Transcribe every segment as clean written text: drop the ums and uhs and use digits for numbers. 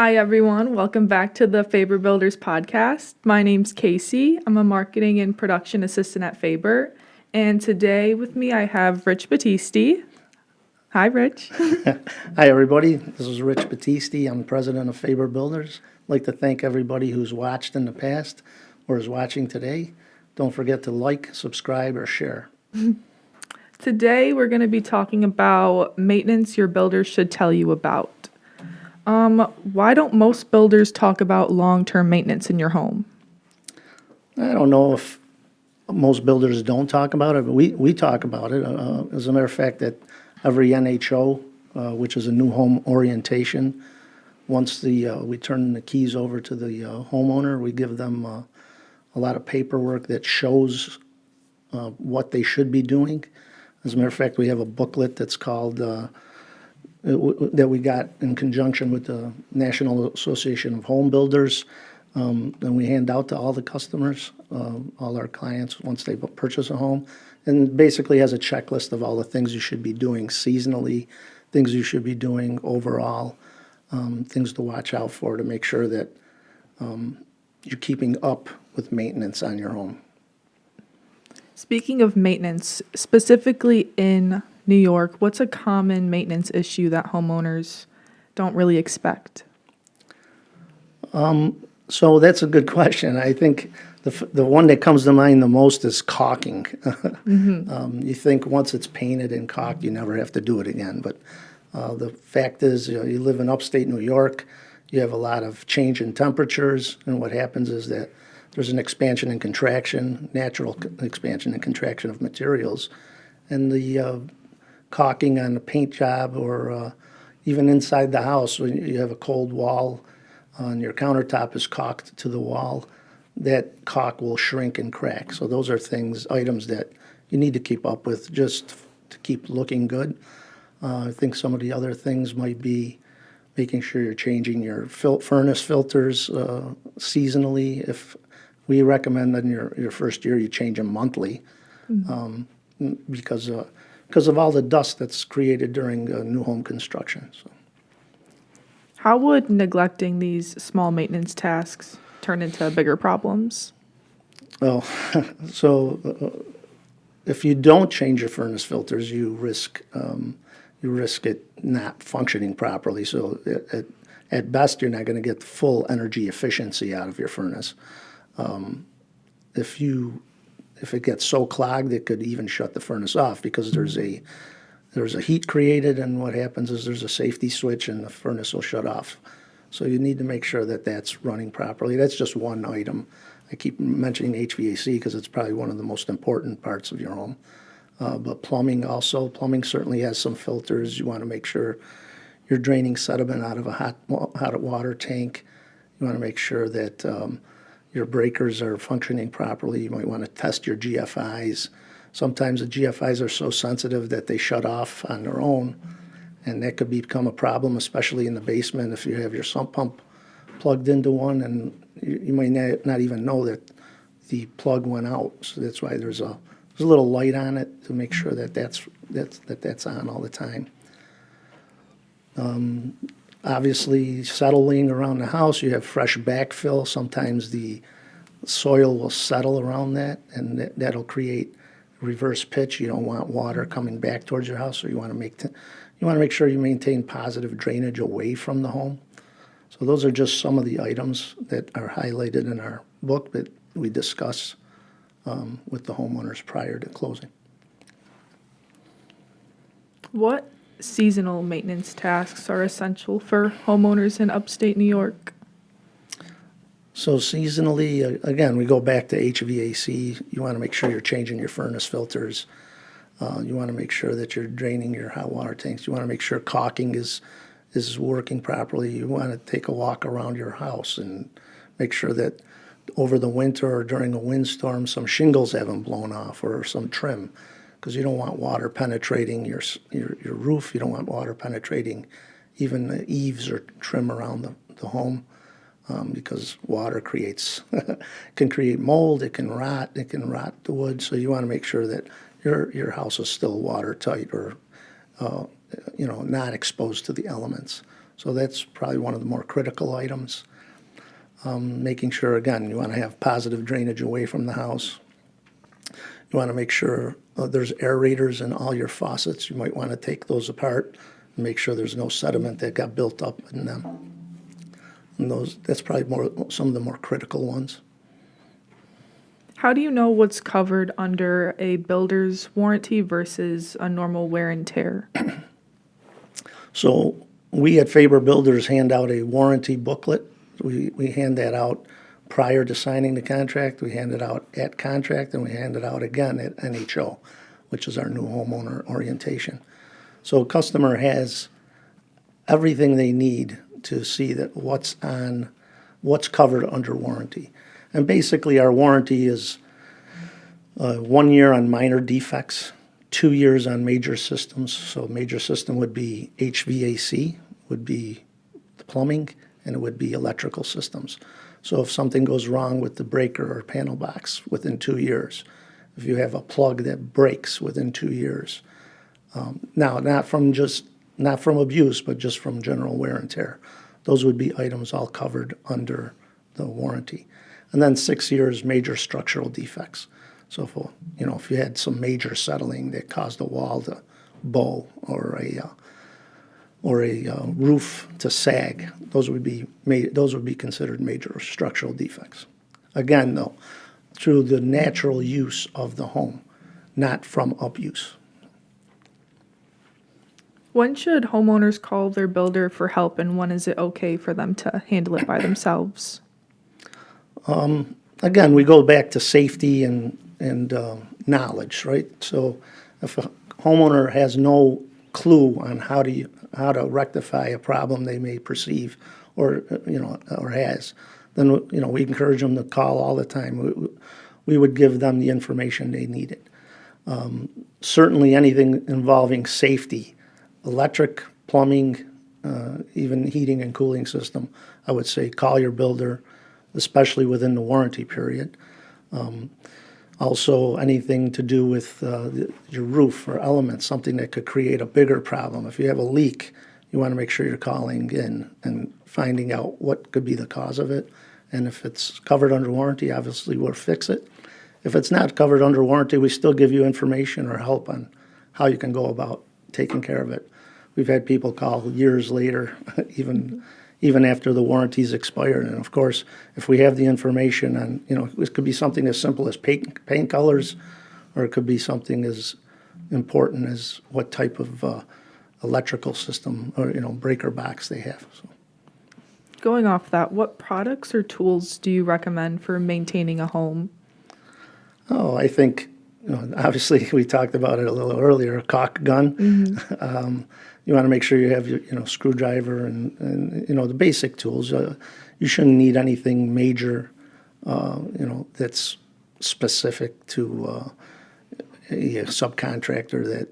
Hi, everyone. Welcome back to the Faber Builders podcast. My name's Casey. I'm a marketing and production assistant at Faber. And today with me, I have Rich Battisti. Hi, Rich. Hi, everybody. This is Rich Battisti. I'm president of Faber Builders. I'd like to thank everybody who's watched in the past or is watching today. Don't forget to like, subscribe, or share. Today, we're going to be talking about maintenance your builders should tell you about. Why don't most builders talk about long-term maintenance in your home? I don't know if most builders don't talk about it, but we talk about it. As a matter of fact, at every NHO, which is a new home orientation, once we turn the keys over to the homeowner, we give them a lot of paperwork that shows what they should be doing. As a matter of fact, we have a booklet that's called that we got in conjunction with the National Association of Home Builders, and we hand out to all the customers, all our clients, once they purchase a home, and basically has a checklist of all the things you should be doing seasonally, things you should be doing overall, things to watch out for to make sure that you're keeping up with maintenance on your home. Speaking of maintenance, specifically in New York, what's a common maintenance issue that homeowners don't really expect? So that's a good question. I think the one that comes to mind the most is caulking. You think once it's painted and caulked, you never have to do it again. But the fact is, you live in upstate New York, you have a lot of change in temperatures, and what happens is that there's an expansion and contraction, natural expansion and contraction of materials. And the caulking on the paint job or even inside the house, when you have a cold wall and your countertop is caulked to the wall, that caulk will shrink and crack. So those are items that you need to keep up with just to keep looking good. I think some of the other things might be making sure you're changing your furnace filters seasonally. If we recommend that in your first year you change them monthly, because of all the dust that's created during new home construction. So. How would neglecting these small maintenance tasks turn into bigger problems? Oh, so if you don't change your furnace filters, you risk it not functioning properly. So at best, you're not going to get the full energy efficiency out of your furnace. If it gets so clogged, it could even shut the furnace off because there's a heat created, and what happens is there's a safety switch and the furnace will shut off. So you need to make sure that that's running properly. That's just one item. I keep mentioning HVAC because it's probably one of the most important parts of your home. But plumbing certainly has some filters. You want to make sure you're draining sediment out of a hot water tank. You want to make sure that your breakers are functioning properly. You might want to test your GFIs. Sometimes the GFIs are so sensitive that they shut off on their own, and that could become a problem, especially in the basement if you have your sump pump plugged into one, and you might not even know that the plug went out. So that's why there's a little light on it to make sure that that's on all the time. Obviously, settling around the house, you have fresh backfill. Sometimes the soil will settle around that, and that'll create reverse pitch. You don't want water coming back towards your house, so you want to make sure you maintain positive drainage away from the home. So those are just some of the items that are highlighted in our book that we discuss with the homeowners prior to closing. What seasonal maintenance tasks are essential for homeowners in upstate New York? So seasonally, again, we go back to HVAC. You want to make sure you're changing your furnace filters. You want to make sure that you're draining your hot water tanks. You want to make sure caulking is working properly. You want to take a walk around your house and make sure that over the winter or during a windstorm, some shingles haven't blown off or some trim, because you don't want water penetrating your roof. You don't want water penetrating even the eaves or trim around the home, because water can create mold. It can rot the wood. So you want to make sure that your house is still watertight or not exposed to the elements. So that's probably one of the more critical items. Making sure, again, you want to have positive drainage away from the house. You want to make sure there's aerators in all your faucets. You might want to take those apart and make sure there's no sediment that got built up in them. And that's probably some of the more critical ones. How do you know what's covered under a builder's warranty versus a normal wear and tear? So we at Faber Builders hand out a warranty booklet. We hand that out prior to signing the contract. We hand it out at contract, and we hand it out again at NHO, which is our new homeowner orientation. So a customer has everything they need to see that what's covered under warranty. And basically our warranty is 1 year on minor defects, 2 years on major systems. So major system would be HVAC, would be the plumbing, and it would be electrical systems. So if something goes wrong with the breaker or panel box within 2 years, if you have a plug that breaks within 2 years, now not from abuse, but just from general wear and tear, those would be items all covered under the warranty. And then 6 years major structural defects. So if you had some major settling that caused a wall to bow or a roof to sag, those would be considered major structural defects. Again, though, through the natural use of the home, not from abuse. When should homeowners call their builder for help, and when is it okay for them to handle it by themselves? Again, we go back to safety and knowledge, right? So if a homeowner has no clue on how to rectify a problem they may perceive or has, then we encourage them to call all the time. We would give them the information they needed. Certainly anything involving safety, electric, plumbing, even heating and cooling system, I would say call your builder, especially within the warranty period. Also, anything to do with your roof or elements, something that could create a bigger problem. If you have a leak, you want to make sure you're calling in and finding out what could be the cause of it. And if it's covered under warranty, obviously we'll fix it. If it's not covered under warranty, we still give you information or help on how you can go about taking care of it. We've had people call years later, even after the warranty's expired. And of course, if we have the information on, it could be something as simple as paint colors, or it could be something as important as what type of electrical system or, breaker box they have. So. Going off that, what products or tools do you recommend for maintaining a home? Oh, I think, obviously we talked about it a little earlier, a caulk gun. Mm-hmm. You want to make sure you have your, screwdriver and the basic tools. You shouldn't need anything major, that's specific to a subcontractor that,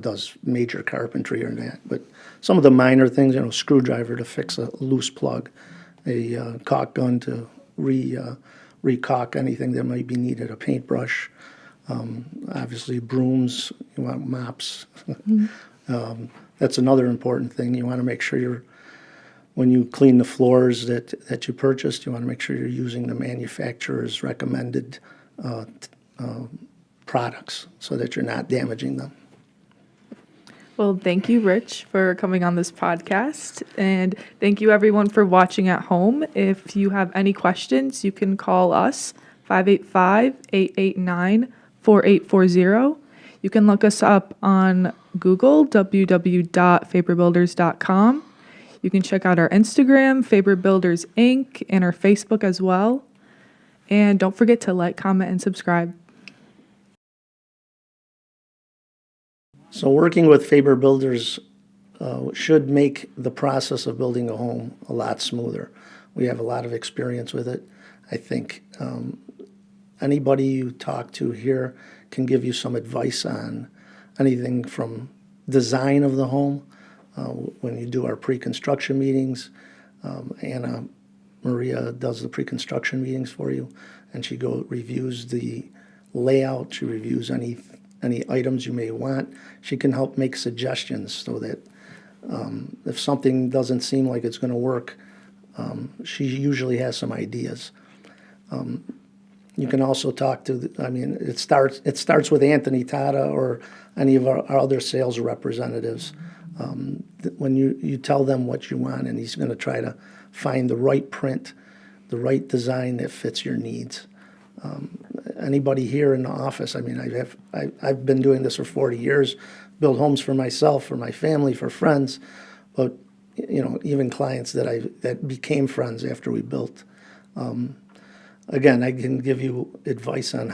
does major carpentry or that. But some of the minor things, screwdriver to fix a loose plug, a caulk gun to re-caulk anything that might be needed, a paintbrush, obviously brooms, you want mops. Mm-hmm. That's another important thing. You want to make sure when you clean the floors that you purchased, you want to make sure you're using the manufacturer's recommended products so that you're not damaging them. Well, thank you, Rich, for coming on this podcast. And thank you, everyone, for watching at home. If you have any questions, you can call us, 585-889-4840. You can look us up on Google, www.faberbuilders.com. You can check out our Instagram, Faber Builders Inc., and our Facebook as well. And don't forget to like, comment, and subscribe. So working with Faber Builders should make the process of building a home a lot smoother. We have a lot of experience with it. I think anybody you talk to here can give you some advice on anything from design of the home. When you do our pre-construction meetings, Anna Maria does the pre-construction meetings for you, and she reviews the layout. She reviews any items you may want. She can help make suggestions so that If something doesn't seem like it's going to work, she usually has some ideas. You can also talk to, it starts with Anthony Tata or any of our other sales representatives. When you tell them what you want, and he's going to try to find the right print, the right design that fits your needs. Anybody here in the office, I've been doing this for 40 years, build homes for myself, for my family, for friends, but even clients that became friends after we built. Again, I can give you advice on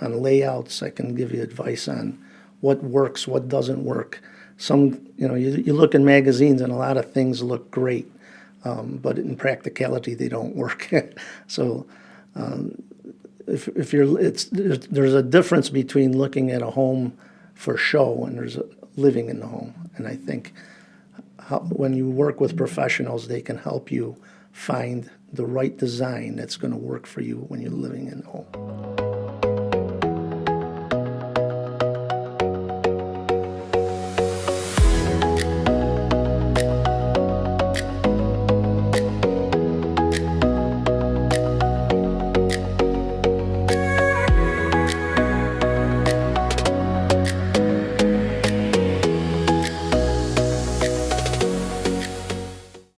layouts. I can give you advice on what works, what doesn't work. You look in magazines and a lot of things look great, but in practicality they don't work. So there's a difference between looking at a home for show and there's living in the home. And I think when you work with professionals, they can help you find the right design that's going to work for you when you're living in the home.